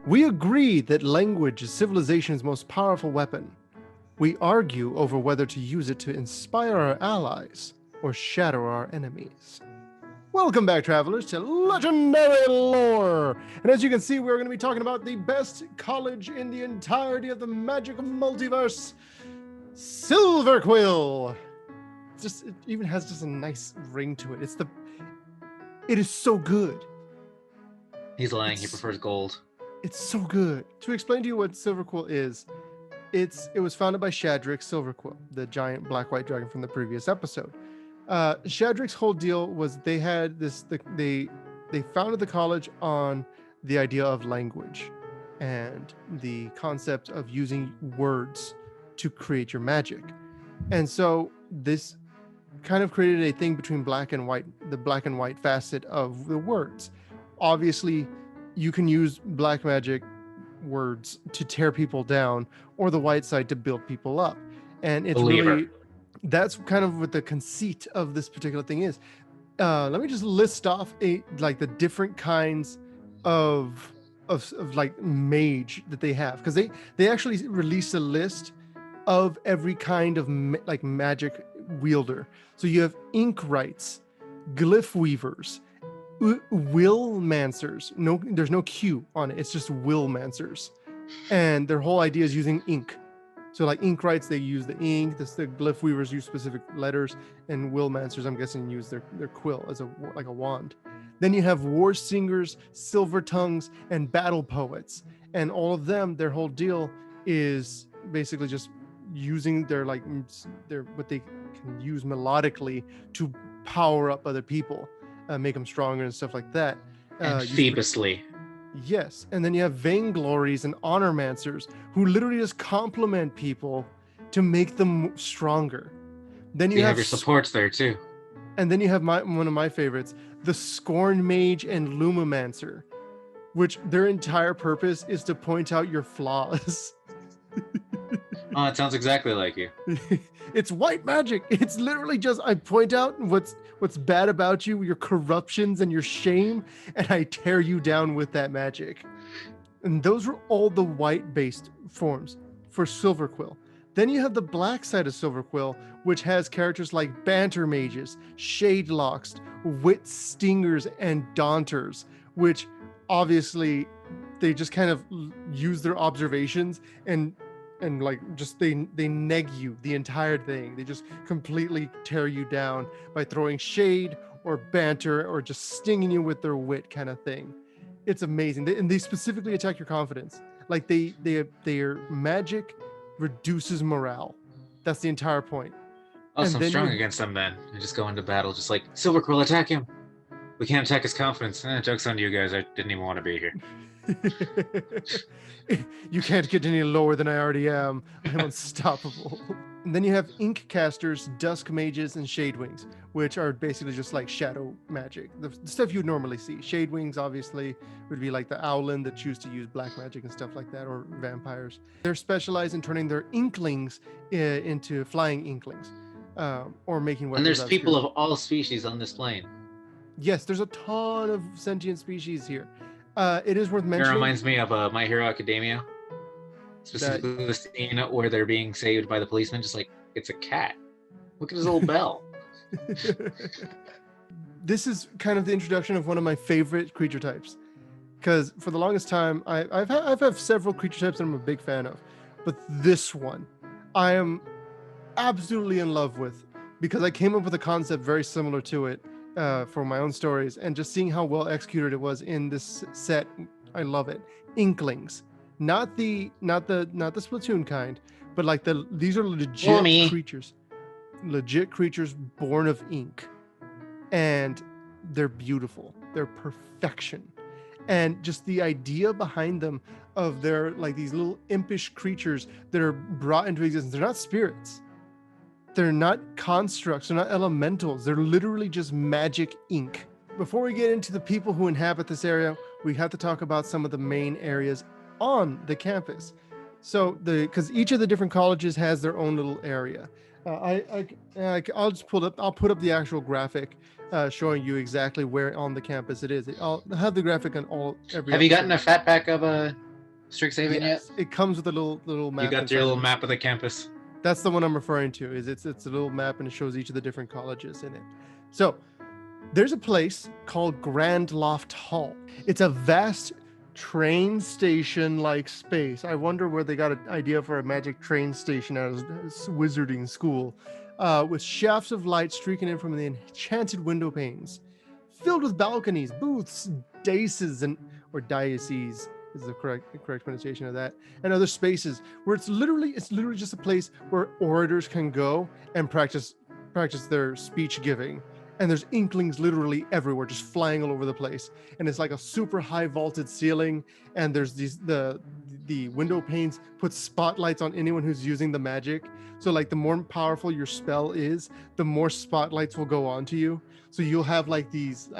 We agree that language is civilization's most powerful weapon. We argue over whether to use it to inspire our allies or shatter our enemies. Welcome back, travelers, to Legendary Lore! And as you can see, we're going to be talking about the best college in the entirety of the magic multiverse, Silverquill! It even has just a nice ring to it. It is so good. He's lying. He prefers gold. It's so good. To explain to you what Silverquill is, it was founded by Shadrach Silverquill, the giant black-white dragon from the previous episode. Shadrach's whole deal was they had they founded the college on the idea of language and the concept of using words to create your magic. And so this kind of created a thing between black and white, the black and white facet of the words. Obviously, you can use black magic words to tear people down, or the white side to build people up. And it's really, that's kind of what the conceit of this particular thing is. Let me just list off the different kinds of like mage that they have, because they actually released a list of every kind of magic wielder. So you have ink wrights, glyph weavers, willmancers. No, there's no Q on it. It's just willmancers, and their whole idea is using ink. So like ink wrights, they use the ink. The glyph weavers use specific letters, and willmancers, I'm guessing, use their quill as a wand. Then you have war singers, silver tongues, and battle poets, and all of them, their whole deal is basically just using their what they can use melodically to power up other people, make them stronger and stuff like that. And Phoebusly. Yes, and then you have vainglories and honormancers who literally just compliment people to make them stronger. Then you have your supports there too. And then you have one of my favorites, the Scorn Mage and Lumomancer, which their entire purpose is to point out your flaws. Oh, it sounds exactly like you. It's white magic. It's literally just, I point out what's bad about you, your corruptions and your shame, and I tear you down with that magic. And those were all the white-based forms for Silverquill. Then you have the black side of Silverquill, which has characters like banter mages, shade locks, wit stingers, and daunters, which obviously they just kind of use their observations and like just they neg you the entire thing. They just completely tear you down by throwing shade or banter or just stinging you with their wit kind of thing. It's amazing. And they specifically attack your confidence. Like their magic reduces morale. That's the entire point. Oh, so I'm strong against them then. I just go into battle just like, Silverquill, attack him. We can't attack his confidence. Joke's on you guys. I didn't even want to be here. You can't get any lower than I already am. I'm unstoppable. And then you have ink casters, dusk mages, and shade wings, which are basically just like shadow magic, the stuff you'd normally see. Shade wings obviously would be like the owlin that choose to use black magic and stuff like that, or vampires. They're specialized in turning their inklings into flying inklings, or making weapons. And there's people of all species on this plane. Yes, there's a ton of sentient species here. It is worth mentioning. It reminds me of My Hero Academia. Specifically the scene where they're being saved by the policeman, just like, it's a cat. Look at his little bell. This is kind of the introduction of one of my favorite creature types. Because for the longest time, I've had several creature types that I'm a big fan of. But this one, I am absolutely in love with, because I came up with a concept very similar to it for my own stories, and just seeing how well executed it was in this set, I love it. Inklings, not the Splatoon kind, but like these are legit creatures born of ink, and they're beautiful. They're perfection, and just the idea behind them of their like these little impish creatures that are brought into existence. They're not spirits. They're not constructs, they're not elementals, they're literally just magic ink. Before we get into the people who inhabit this area, we have to talk about some of the main areas on the campus. So because each of the different colleges has their own little area. I'll put up the actual graphic showing you exactly where on the campus it is. I'll have the graphic on every Have you episode. gotten a fat pack of Strixhaven yet? Yes, it comes with a little map. You got inside your of little it. map of the campus. That's the one I'm referring to. It's a little map and it shows each of the different colleges in it. So there's a place called Grand Loft Hall. It's a vast train station like space. I wonder where they got an idea for a magic train station at a wizarding school, with shafts of light streaking in from the enchanted window panes, filled with balconies, booths, or dioceses is the correct pronunciation of that, and other spaces where it's literally just a place where orators can go and practice their speech giving. And there's inklings literally everywhere, just flying all over the place. And it's like a super high vaulted ceiling. And there's the window panes put spotlights on anyone who's using the magic. So like the more powerful your spell is, the more spotlights will go on to you. So you'll have like these,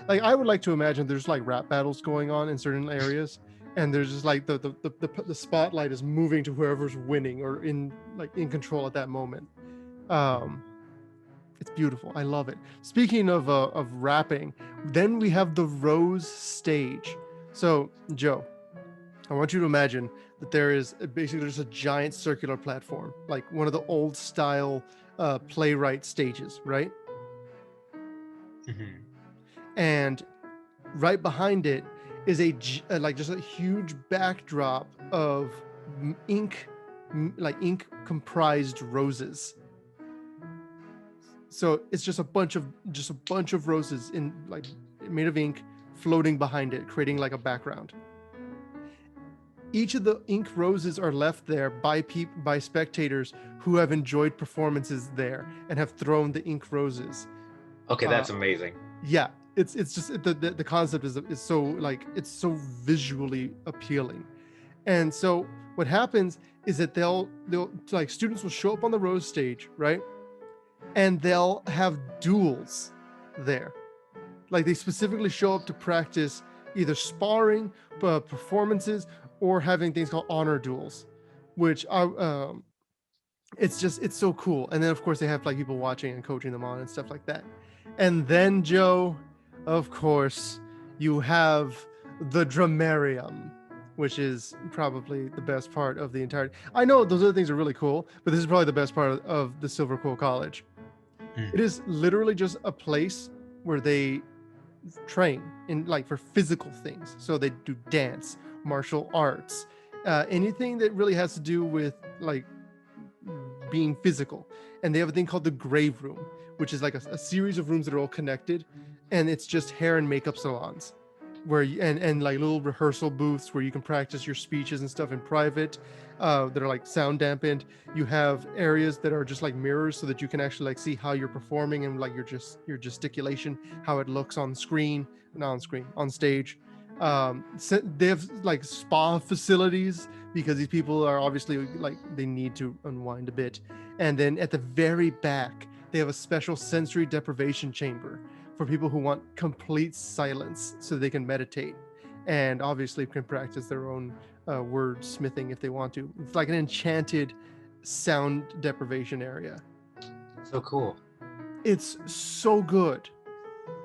I would like to imagine there's like rap battles going on in certain areas. And there's just like the spotlight is moving to whoever's winning or in control at that moment. It's beautiful. I love it. Speaking of rapping, then we have the Rose stage. So, Joe, I want you to imagine that there is basically just a giant circular platform, like one of the old style playwright stages, right? Mm-hmm. And right behind it is just a huge backdrop of ink comprised roses. So it's just a bunch of roses in made of ink floating behind it, creating like a background. Each of the ink roses are left there by spectators who have enjoyed performances there and have thrown the ink roses. Okay, that's amazing. Yeah, it's just the concept is so it's so visually appealing. And so what happens is that they'll students will show up on the Rose stage, right? And they'll have duels there. Like they specifically show up to practice either sparring, performances, or having things called honor duels, which are it's so cool. And then of course they have like people watching and coaching them on and stuff like that. And then Joe, of course, you have the dramerium, which is probably the best part of the entire. I know those other things are really cool, but this is probably the best part of the Silverquill College. It is literally just a place where they train in for physical things. So they do dance, martial arts, anything that really has to do with being physical. And they have a thing called the grave room, which is like a series of rooms that are all connected, and it's just hair and makeup salons where and like little rehearsal booths where you can practice your speeches and stuff in private, that are like sound dampened. You have areas that are just like mirrors so that you can actually see how you're performing and your gesticulation, how it looks on stage. So they have spa facilities because these people are obviously they need to unwind a bit. And then at the very back they have a special sensory deprivation chamber for people who want complete silence so they can meditate and obviously can practice their own wordsmithing if they want to. It's like an enchanted sound deprivation area. So cool. It's so good.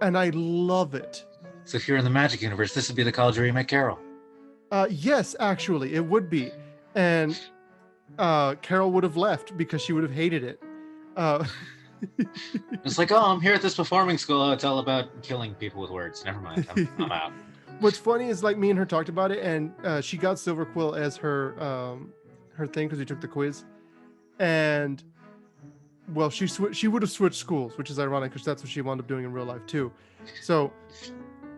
And I love it. So if you're in the magic universe, this would be the college where you met Carol. Yes, actually, it would be. And Carol would have left because she would have hated it. It's like, oh, I'm here at this performing school. Oh, it's all about killing people with words. Never mind. I'm out. What's funny is me and her talked about it, and she got Silverquill as her thing because we took the quiz, and well, she would have switched schools, which is ironic because that's what she wound up doing in real life too. So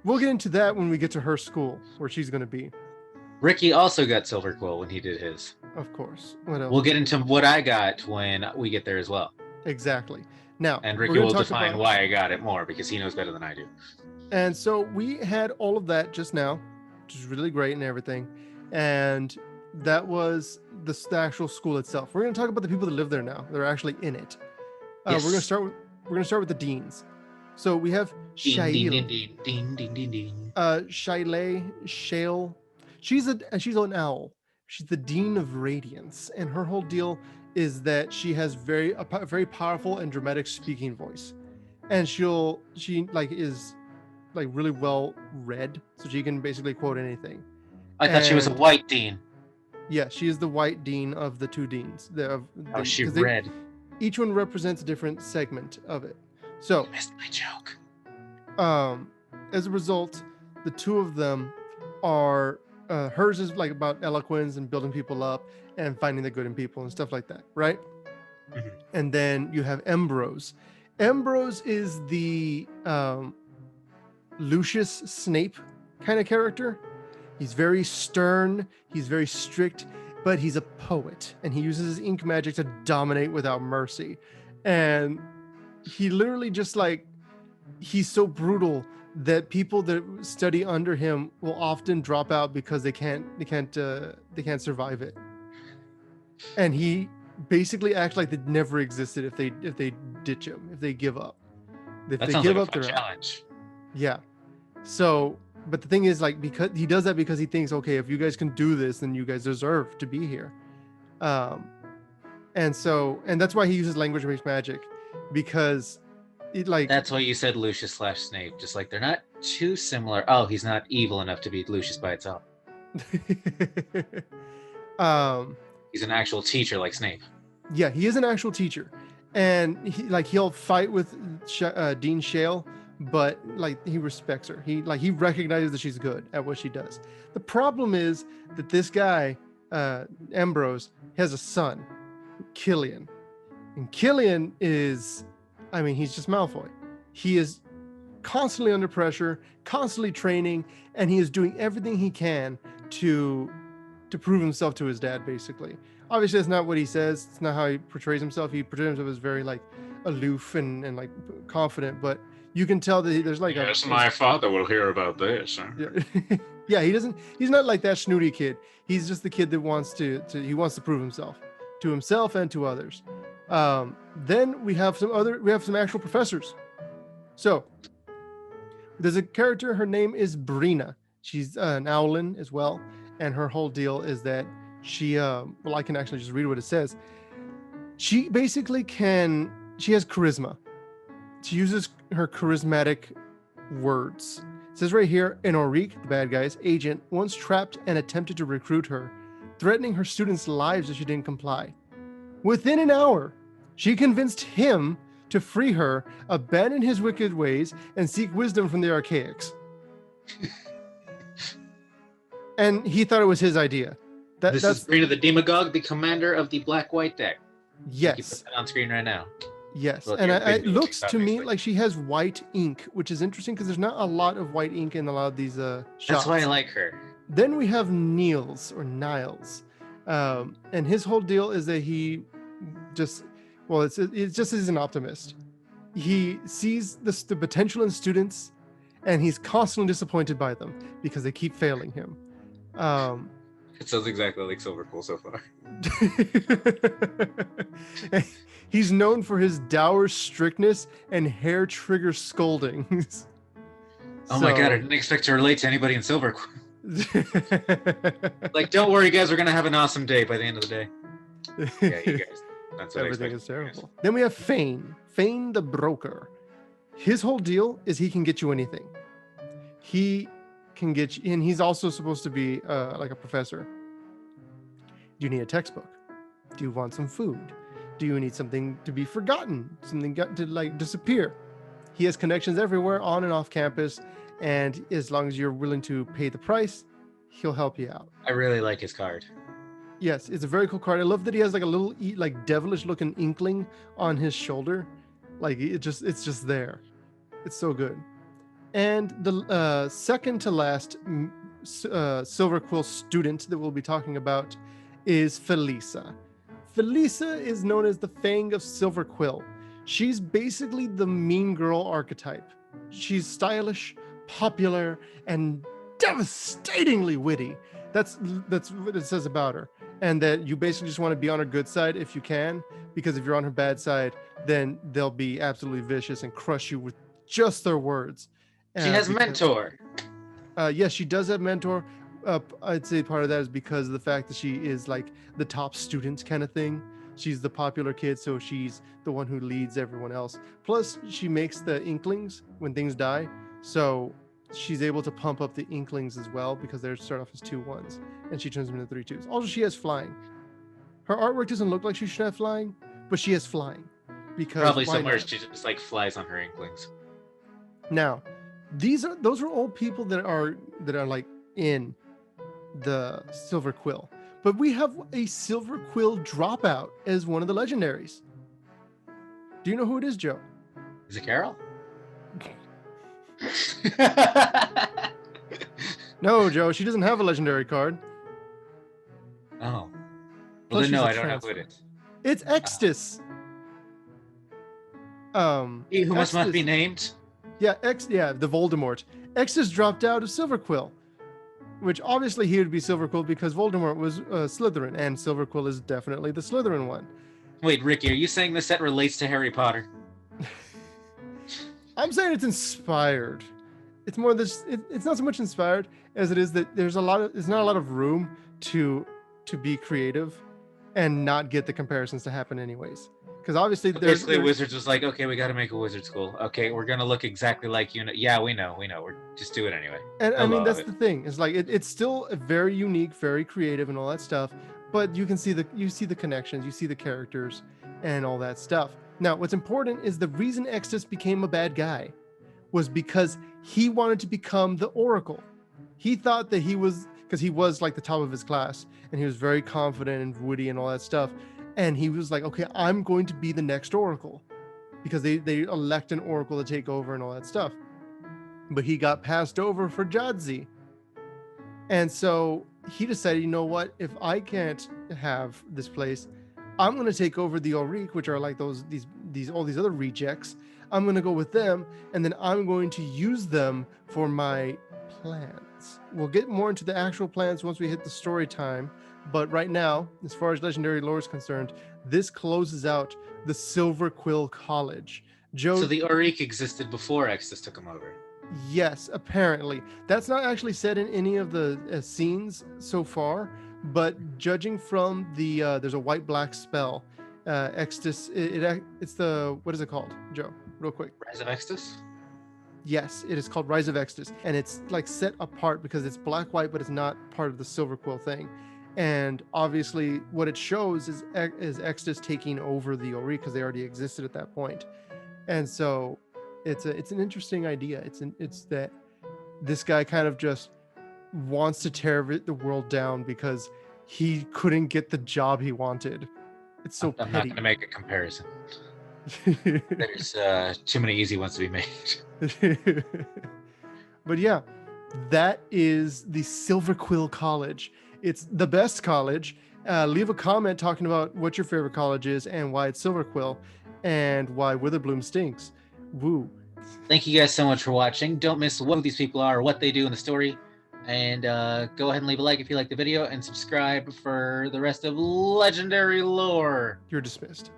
we'll get into that when we get to her school where she's going to be. Ricky also got Silverquill when he did his. Of course. What else? We'll get into what I got when we get there as well. Exactly. Now, and Ricky will define why I got it more because he knows better than I do. And so we had all of that just now, which is really great and everything. And that was the actual school itself. We're going to talk about the people that live there now. They're actually in it. Yes. We're going to start with the deans. So we have Shaile. Shaile. She's an owl. She's the Dean of Radiance, and her whole deal is that she has a very powerful and dramatic speaking voice, and she is really well read, so she can basically quote anything. I thought she was a And white dean. yeah, she is the white dean of the two deans. Oh, she 'cause red. each one represents a different segment of it. So You missed my joke. as a result, the two of them are hers is like about eloquence and building people up and finding the good in people and stuff like that, right? Mhm. And then you have Embrose. Embrose is the Lucius Snape kind of character. He's very stern, he's very strict, but he's a poet and he uses his ink magic to dominate without mercy. And he literally just like, he's so brutal that people that study under him will often drop out because they can't survive it. And he basically acts like they never existed if they ditch him, if they give up. If That they sounds give like up, a fun they're out. challenge. Yeah. So, but the thing is, like, because he does that because he thinks, okay, if you guys can do this, then you guys deserve to be here. And that's why he uses language-based magic, because it like That's why you said Lucius / Snape. Just like they're not too similar. Oh, he's not evil enough to beat Lucius by itself. He's an actual teacher like Snape. Yeah, he is an actual teacher, and he'll fight with Dean Shaile, but like he respects her. He recognizes that she's good at what she does. The problem is that this guy, Embrose, has a son, Killian, and Killian is, I mean, he's just Malfoy. He is constantly under pressure, constantly training, and he is doing everything he can to prove himself to his dad, basically. Obviously, that's not what he says. It's not how he portrays himself. He portrays himself as very like aloof and like confident, but you can tell that there's like yes, my father will hear about this. Huh? Yeah. Yeah, he's not like that snooty kid. He's just the kid that wants to prove himself to himself and to others. Then we have some actual professors. So there's a character, her name is Breena. She's an owlin as well, and her whole deal is that she I can actually just read what it says. She basically she has charisma. She uses her charismatic words. It says right here, an Auric, the bad guy's agent, once trapped and attempted to recruit her, threatening her students' lives if she didn't comply. Within an hour, she convinced him to free her, abandon his wicked ways, and seek wisdom from the archaics. And he thought it was his idea. This is Breena the Demagogue, the commander of the Black-White deck. Yes. You put that on screen right now. Yes, Look, and it's it looks to me obviously. like she has white ink, which is interesting because there's not a lot of white ink in a lot of these shots. That's why I like her. Then we have Nils, and his whole deal is that he just, it's just he's an optimist. He sees the potential in students, and he's constantly disappointed by them because they keep failing him. It sounds exactly like Silverquill so far. He's known for his dour strictness and hair trigger scoldings. Oh my god, I didn't expect to relate to anybody in Silverquill. Like, don't worry, guys, we're gonna have an awesome day by the end of the day. Yeah, you guys. That's what Everything I is terrible. Then we have Fain the broker. His whole deal is he can get you anything. He can get you, and he's also supposed to be like a professor. Do you need a textbook? Do you want some food? Do you need something to be forgotten? Something to like disappear? He has connections everywhere on and off campus, and as long as you're willing to pay the price, he'll help you out. I really like his card. Yes, it's a very cool card. I love that he has like a little like devilish looking inkling on his shoulder. Like it's just there. It's so good. And the second to last Silverquill student that we'll be talking about is Felisa. Felisa is known as the Fang of Silverquill. She's basically the mean girl archetype. She's stylish, popular, and devastatingly witty. That's what it says about her. And that you basically just want to be on her good side if you can, because if you're on her bad side, then they'll be absolutely vicious and crush you with just their words. She has mentor. Yes, she does have mentor. I'd say part of that is because of the fact that she is like the top student kind of thing. She's the popular kid, so she's the one who leads everyone else. Plus, she makes the inklings when things die. So she's able to pump up the inklings as well because they start off as 2-1s, and she turns them into 3-2s. Also, she has flying. Her artwork doesn't look like she should have flying, but she has flying. Because Probably why somewhere not? she just like flies on her inklings. Now, those are all people that are like in the Silverquill. But we have a Silverquill dropout as one of the legendaries. Do you know who it is, Joe? Is it Carol? No, Joe, she doesn't have a legendary card. Oh. Well, Plus then no, she's a I don't know who it transfer. is. It's Extus. He who must not Extus- be named. Yeah, the Voldemort. Extus dropped out of Silverquill, which obviously he would be Silverquill because Voldemort was Slytherin, and Silverquill is definitely the Slytherin one. Wait, Ricky, are you saying this set relates to Harry Potter? I'm saying it's inspired. It's more this. It's not so much inspired as it is that there's not a lot of room to be creative, and not get the comparisons to happen anyways. Because obviously, Basically, Wizards was like, okay, we got to make a wizard school. Okay, we're gonna look exactly like you. Yeah, we know. We're just do it anyway. And I mean, love that's it. the thing. It's like it's still very unique, very creative, and all that stuff. But you can see the connections, you see the characters, and all that stuff. Now, what's important is the reason Extus became a bad guy was because he wanted to become the Oracle. He thought that because he was like the top of his class, and he was very confident and witty and all that stuff. And he was like, okay, I'm going to be the next Oracle, because they elect an Oracle to take over and all that stuff. But he got passed over for Jadzi. And so he decided, you know what? If I can't have this place, I'm going to take over the Auric, which are like all these other rejects. I'm going to go with them, and then I'm going to use them for my plans. We'll get more into the actual plans once we hit the story time. But right now, as far as legendary lore is concerned, this closes out the Silverquill College. Joe, So the Auric existed before Extus took him over. yes, apparently. That's not actually said in any of the scenes so far, but judging from the there's a white-black spell. Extus, it's the, what is it called, Joe? Real quick. Rise of Extus? Yes, it is called Rise of Extus, and it's like set apart because it's black-white, but it's not part of the Silverquill thing. And obviously, what it shows is Extus taking over the Auric because they already existed at that point. And so, it's an interesting idea. It's that this guy kind of just wants to tear the world down because he couldn't get the job he wanted. It's so I'm not petty. going to make a comparison. There's too many easy ones to be made. But yeah, that is the Silverquill College. It's the best college. Leave a comment talking about what your favorite college is and why it's Silverquill and why Witherbloom stinks. Woo. Thank you guys so much for watching. Don't miss who these people are or what they do in the story. And go ahead and leave a like if you like the video, and subscribe for the rest of legendary lore. You're dismissed.